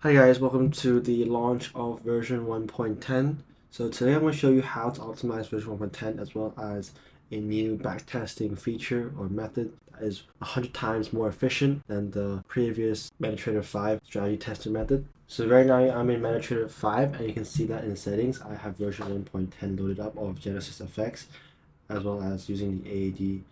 Hi guys, welcome to the launch of version 1.10. So today I'm going to show you how to optimize version 1.10 as well as a new backtesting feature or method that is 100 times more efficient than the previous MetaTrader 5 strategy tester method. So right now I'm in MetaTrader 5 and you can see that in the settings I have version 1.10 loaded up of GenesisFX as well as using the AAD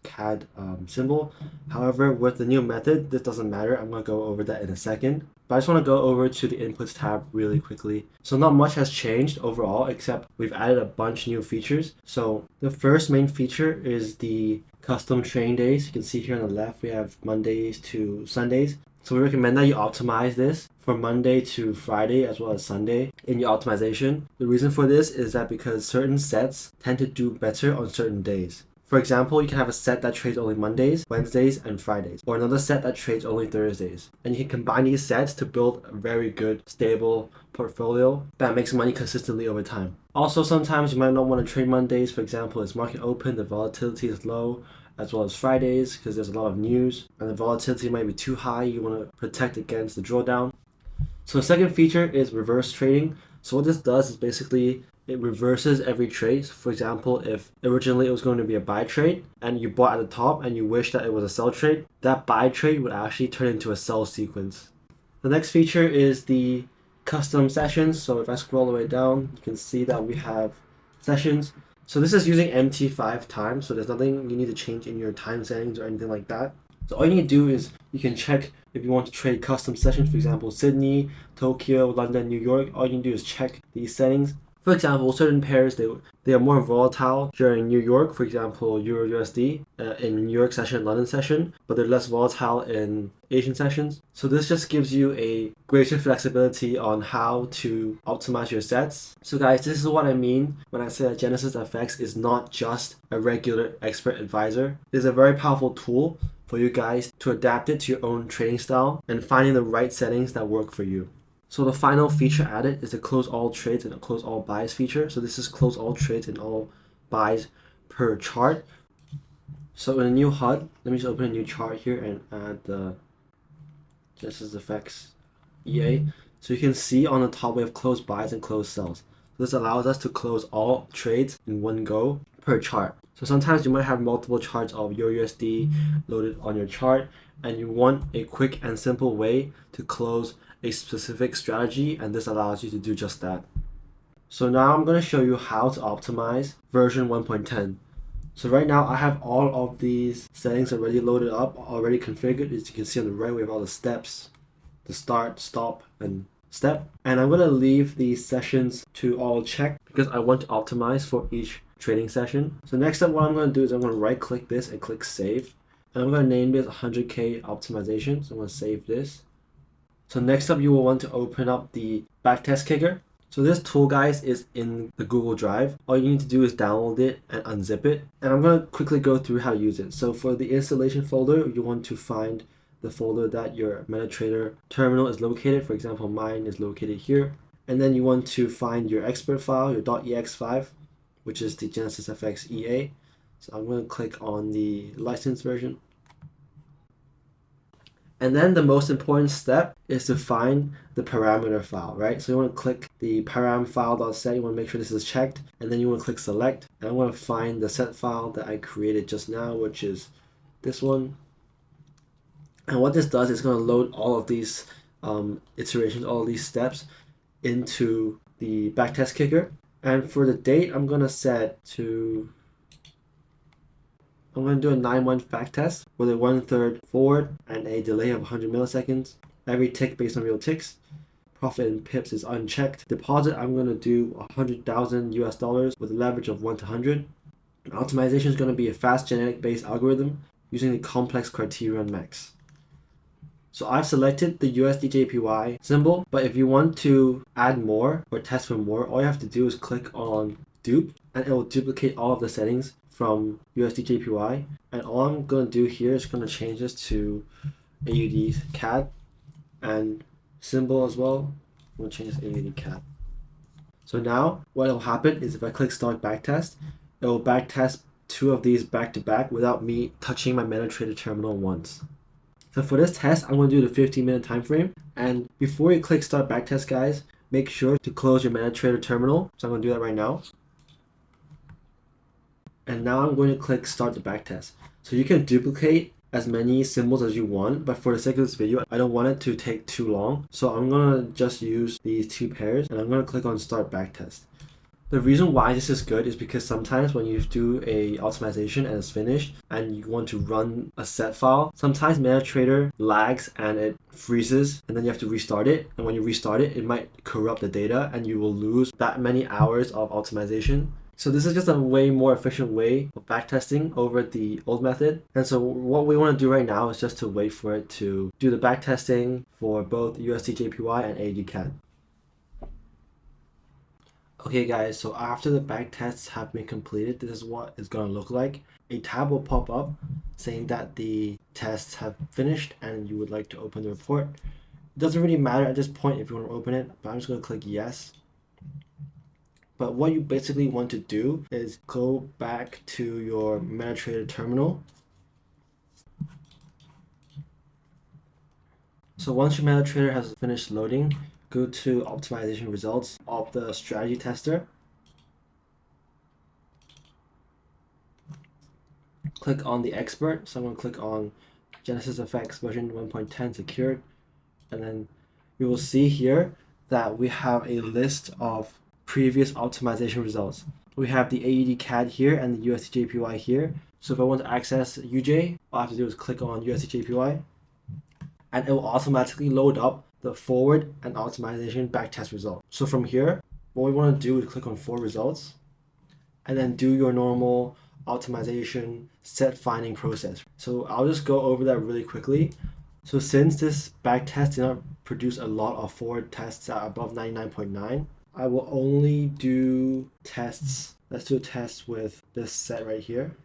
CAD symbol. However, with the new method, this doesn't matter. I'm going to go over that in a second. But I just want to go over to the inputs tab really quickly. So not much has changed overall, except we've added a bunch new features. So the first main feature is the custom trading days. You can see here on the left, we have Mondays to Sundays. So we recommend that you optimize this for Monday to Friday as well as Sunday in your optimization. The reason for this is that because certain sets tend to do better on certain days. For example, you can have a set that trades only Mondays, Wednesdays, and Fridays, or another set that trades only Thursdays. And you can combine these sets to build a very good, stable portfolio that makes money consistently over time. Also, sometimes you might not want to trade Mondays. For example, it's market open, the volatility is low, as well as Fridays, because there's a lot of news, and the volatility might be too high. You want to protect against the drawdown. So the second feature is reverse trading. So what this does is basically it reverses every trade. For example, if originally it was going to be a buy trade and you bought at the top and you wish that it was a sell trade, that buy trade would actually turn into a sell sequence. The next feature is the custom sessions. So if I scroll all the way down, you can see that we have sessions. So this is using MT5 time, so there's nothing you need to change in your time settings or anything like that. So all you need to do is you can check if you want to trade custom sessions, for example, Sydney, Tokyo, London, New York. All you can do is check these settings. For example, certain pairs, they are more volatile during New York, for example, Euro USD in New York session, London session, but they're less volatile in Asian sessions. So this just gives you a greater flexibility on how to optimize your sets. So guys, this is what I mean when I say that GenesisFX is not just a regular expert advisor. It is a very powerful tool for you guys to adapt it to your own trading style and finding the right settings that work for you. So the final feature added is the close all trades and close all buys feature. So this is close all trades and all buys per chart. So in a new HUD, let me just open a new chart here and add the GenesisFX EA. So you can see on the top we have close buys and close sells. So this allows us to close all trades in one go per chart. So sometimes you might have multiple charts of your USD loaded on your chart and you want a quick and simple way to close a specific strategy, and this allows you to do just that. So now I'm going to show you how to optimize version 1.10. So right now I have all of these settings already loaded up, already configured. As you can see on the right, we have all the steps, the start, stop, and step. And I'm going to leave these sessions to all check because I want to optimize for each trading session. So next up, what I'm going to do is I'm going to right click this and click save. And I'm going to name this 100K optimization. So I'm going to save this. So next up, you will want to open up the backtest kicker. So this tool, guys, is in the Google Drive. All you need to do is download it and unzip it. And I'm going to quickly go through how to use it. So for the installation folder, you want to find the folder that your MetaTrader terminal is located. For example, mine is located here. And then you want to find your expert file, your .ex file, which is the GenesisFX EA. So I'm going to click on the licensed version. And then the most important step is to find the parameter file, right? So you want to click the param file.set. You want to make sure this is checked. And then you want to click select. And I want to find the set file that I created just now, which is this one. And what this does is going to load all of these iterations, all of these steps into the backtest kicker. And for the date, I'm going to set to... I'm going to do a 9-month backtest with a 1/3 forward and a delay of 100 milliseconds. Every tick based on real ticks. Profit in pips is unchecked. Deposit, I'm going to do 100,000 US dollars with a leverage of 1 to 100. Optimization is going to be a fast genetic based algorithm using the complex criterion max. So I've selected the USDJPY symbol, but if you want to add more or test for more, all you have to do is click on dupe and it will duplicate all of the settings from USDJPY. And all I'm going to do here is going to change this to AUD CAD and symbol as well. I'm going to change this AUD CAD. So now what will happen is if I click start backtest, it will backtest 2 of these back to back without me touching my MetaTrader terminal once. So for this test, I'm going to do the 15-minute time frame. And before you click start backtest, guys, make sure to close your MetaTrader terminal. So I'm going to do that right now. And now I'm going to click start the backtest. So you can duplicate as many symbols as you want, but for the sake of this video, I don't want it to take too long. So I'm going to just use these two pairs, and I'm going to click on start backtest. The reason why this is good is because sometimes when you do a optimization and it's finished and you want to run a set file, sometimes MetaTrader lags and it freezes, and then you have to restart it. And when you restart it, it might corrupt the data and you will lose that many hours of optimization. So this is just a way more efficient way of backtesting over the old method. And so what we want to do right now is just to wait for it to do the backtesting for both USD/JPY and AUD/CAD. Okay guys, so after the backtests have been completed, this is what it's going to look like. A tab will pop up saying that the tests have finished and you would like to open the report. It doesn't really matter at this point if you want to open it, but I'm just going to click yes. But what you basically want to do is go back to your MetaTrader terminal. So once your MetaTrader has finished loading, go to optimization results of the strategy tester. Click on the expert. So I'm going to click on GenesisFX version 1.10 secured. And then you will see here that we have a list of previous optimization results. We have the AUD/CAD here and the USD/JPY here. So if I want to access UJ, all I have to do is click on USD/JPY and it will automatically load up the forward and optimization backtest result. So from here, what we want to do is click on forward results and then do your normal optimization set finding process. So I'll just go over that really quickly. So since this backtest did not produce a lot of forward tests at above 99.9, I will only do tests. Let's do a test with this set right here.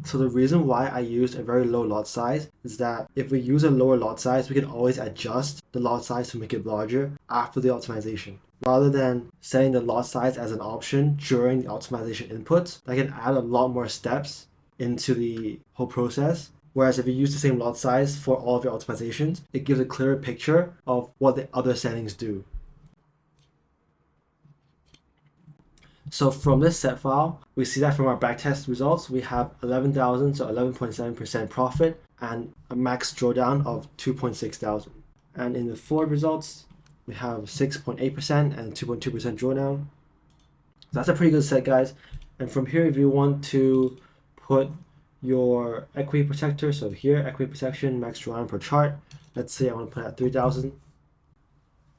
So the reason why I used a very low lot size is that if we use a lower lot size, we can always adjust the lot size to make it larger after the optimization. Rather than setting the lot size as an option during the optimization inputs, that can add a lot more steps into the whole process. Whereas if you use the same lot size for all of your optimizations, it gives a clearer picture of what the other settings do. So from this set file, we see that from our backtest results, we have 11,000, so 11.7% profit and a max drawdown of 2.6 thousand. And in the forward results, we have 6.8% and 2.2% drawdown. So that's a pretty good set, guys. And from here, if you want to put your equity protector, so here, equity protection, max drawdown per chart. Let's say I want to put it at 3,000.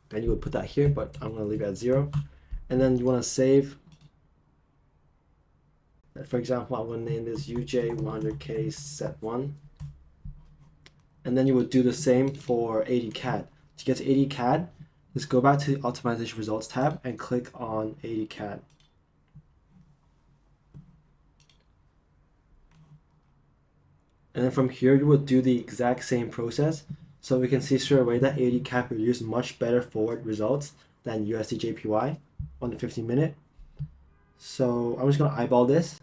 Then you would put that here, but I'm going to leave it at 0. And then you want to save. For example, I'm going to name this UJ 100K set 1. And then you would do the same for AUD/CAD. To get to AUD/CAD, just go back to the optimization results tab and click on AUD/CAD. And then from here, you would do the exact same process. So we can see straight away that AUD/CAD produced much better forward results than USD/JPY on the 15-minute. So I'm just going to eyeball this.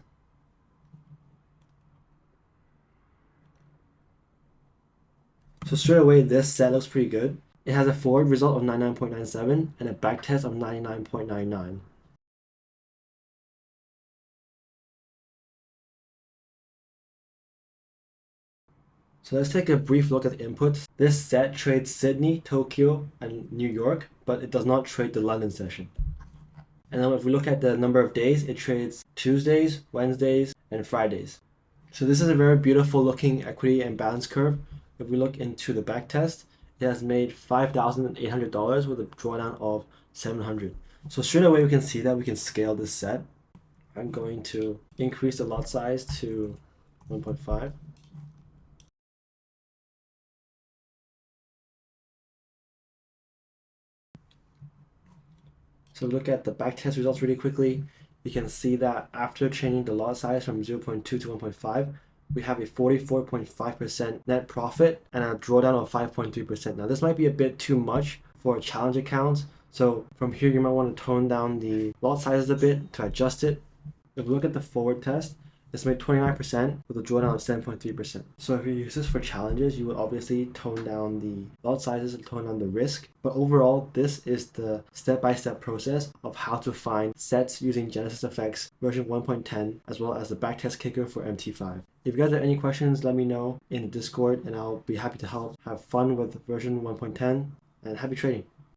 So straight away, this set looks pretty good. It has a forward result of 99.97 and a backtest of 99.99. So let's take a brief look at the inputs. This set trades Sydney, Tokyo, and New York, but it does not trade the London session. And then if we look at the number of days, it trades Tuesdays, Wednesdays, and Fridays. So this is a very beautiful looking equity and balance curve. If we look into the backtest, it has made $5,800 with a drawdown of 700. So straight away we can see that we can scale this set. I'm going to increase the lot size to 1.5. So look at the backtest results really quickly. You can see that after changing the lot size from 0.2 to 1.5, we have a 44.5% net profit and a drawdown of 5.3%. Now this might be a bit too much for a challenge account. So from here, you might want to tone down the lot sizes a bit to adjust it. If we look at the forward test, it's made 29% with a drawdown of 7.3%. So if you use this for challenges, you would obviously tone down the lot sizes and tone down the risk. But overall, this is the step-by-step process of how to find sets using GenesisFX version 1.10, as well as the backtest kicker for MT5. If you guys have any questions, let me know in the Discord and I'll be happy to help. Have fun with version 1.10 and happy trading.